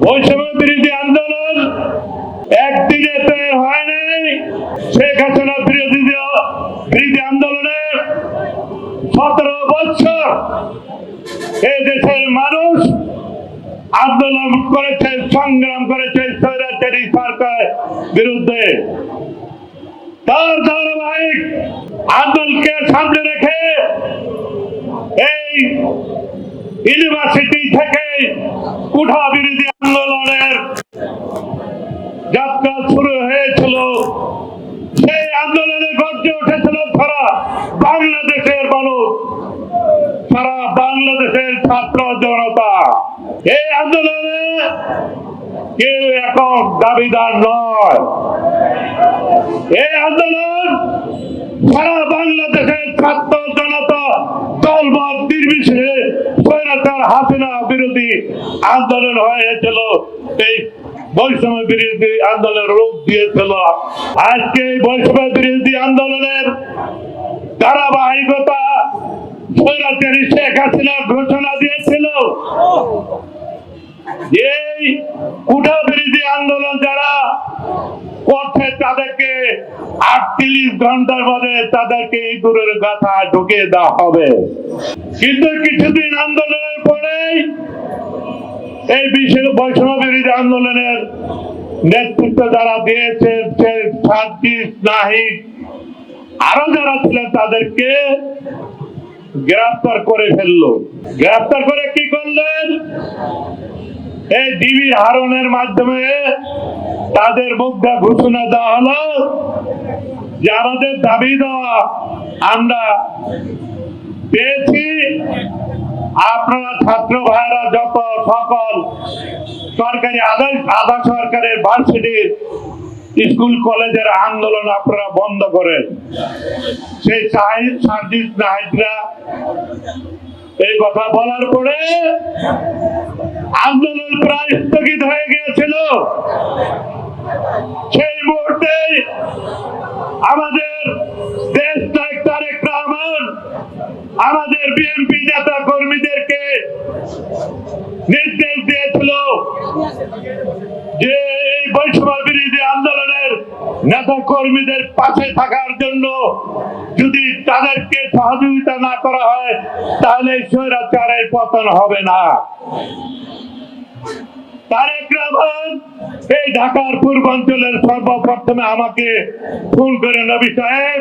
বৈষম্য বিরোধী আন্দোলন একদিনে তৈরি হয় নাই। শেখ হাসিনা বিরোধী আন্দোলনের 17 বছর এই দেশের মানুষ আন্দোলন করেছে, সংগ্রাম করেছে স্বৈরাচারী সরকারের বিরুদ্ধে। তার ধারাবাহিক আন্দোলনকে সামনে রেখে এই ইউনিভার্সিটি থেকে কুঠা বিরোধী আন্দোলনের যাত্রা শুরু হয়েছিল। সেই আন্দোলনে গর্জে উঠেছিল সারা বাংলাদেশের মানুষ, সারা বাংলাদেশের ছাত্র জনতা। এই আন্দোলনে কেউ একক দাবিদার নয়। এই আন্দোলন সারা বাংলাদেশের ছাত্র জনতা দলমত নির্বিশেষে স্বৈরাচার হাসিনা বিরোধী আন্দোলন হয়েছিল। এই বৈষম্য বিরোধী আন্দোলনের রূপ দিয়েছিল। আজকে এই বৈষম্য বিরোধী আন্দোলনের ধারাবাহিকতা স্বৈরাচারী শেখ হাসিনা ঘোষণা দিয়েছিল এই কুঠা বিরোধী আন্দোলন যারা করছে তাদেরকে 38 ঘন্টার মধ্যে তাদেরকে ইঁদুরের গাথা ঢুকিয়ে দেওয়া হবে। কিন্তু কিছুদিন আন্দোলনের পরেই এই বিশেষ বৈষম্য বিরোধী আন্দোলনের নেতৃত্ব যারা দিয়েছে সার্জিস নাহিদ আরো যারা ছিলেন তাদেরকে গ্রেফতার করে ফেললো। গ্রেফতার করে কি করলেন? এই ডিবি হারনের মাধ্যমে তাদের মুখে ঘোষণা দেওয়া হলো যে আমাদের দাবি দেওয়া আমরা পেয়েছি। আপনারা ছাত্র ভাইরা যত সকল সরকারি আধা সরকারের ভার্সিটির স্কুল কলেজের আন্দোলন আপনারা বন্ধ করেন। সেই সার্জিস নাহিদরা এই কথা বলার পরে আন্দোলন প্রায় স্থগিত হয়ে গিয়েছিল। সেই মুহূর্তে আমাদের দেশ নায়ক তারেক রহমান আমাদের বিএনপি নেতা কর্মীদেরকে নির্দেশ দিয়েছিল যে এই বৈষম্য বিরোধী আন্দোলনের নেতা কর্মীদের পাশে থাকার জন্য যদি তাদেরকে সহযোগিতা না করা হয় তাহলে স্বৈরাচারের পতন হবে না। তারেক রহমান এই ঢাকার পূর্বাঞ্চলের সর্বপ্রথমে আমাকে ফোন করে, নবী সাহেব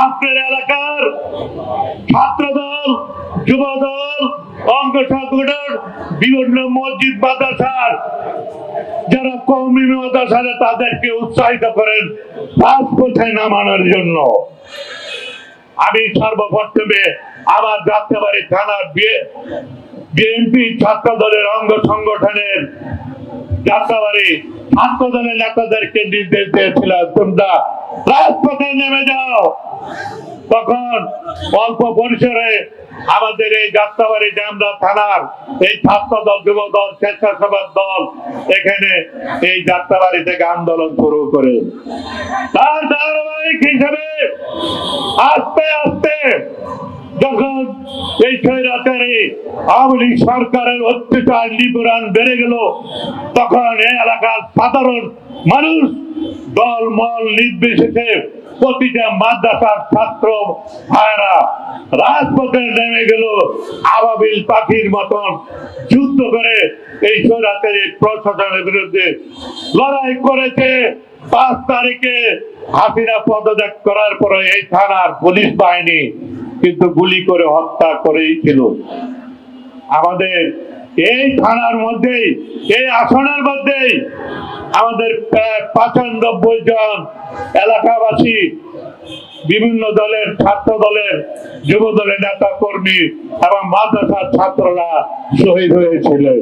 আপনার এলাকার ছাত্রদল, যুবদল, অঙ্গ সংগঠন, বিভিন্ন মসজিদ মাদ্রাসার যারা কওমি মাদ্রাসা তাদেরকে উৎসাহিত করেন রাজপথে নামানোর জন্য। আমি সর্বপ্রথমে আমার যাত্রাবাড়ি থানার বিএনপি ছাত্র দলের অঙ্গ সংগঠনের যাত্রাবাড়ি ছাত্র দলের নেতাদেরকে নির্দেশ দিয়েছিলাম তোমরা রাজপথে নেমে যাও। তখন অল্প পরিসরে আমাদের এই যাত্রাবাড়ি জামরা থানার এই ছাত্র দল, যুব দল, স্বেচ্ছাসেবক দল এখানে এই যাত্রাবাড়ি থেকে আন্দোলন শুরু করে। তার ধারাবাহিক হিসেবে আস্তে আস্তে যখন এই স্বৈরাচারী আওয়ামী লীগ সরকারের অত্যাচার নিপীড়ন বেড়ে গেল তখন এই এলাকার সাধারণ মানুষ দল মল নির্বিশেষে প্রতিটা মাদ্রাসার ছাত্র ভাইরা রাজপথে নেমে গেল আবাবিল পাখির মতন যুদ্ধ করে এই স্বৈরাচারী প্রশাসনের বিরুদ্ধে লড়াই করেছে। 5 তারিখে হাসিনা পদত্যাগ করার পরে এই থানার পুলিশ বাহিনী কিন্তু গুলি করে হত্যা করেই ছিল। আমাদের এই থানার মধ্যেই, এই আসনের মধ্যেই আমাদের 95 জন এলাকাবাসী, বিভিন্ন দলের, ছাত্র দলের, যুব দলের নেতা কর্মী এবং মাদ্রাসার ছাত্ররা শহীদ হয়েছিলেন।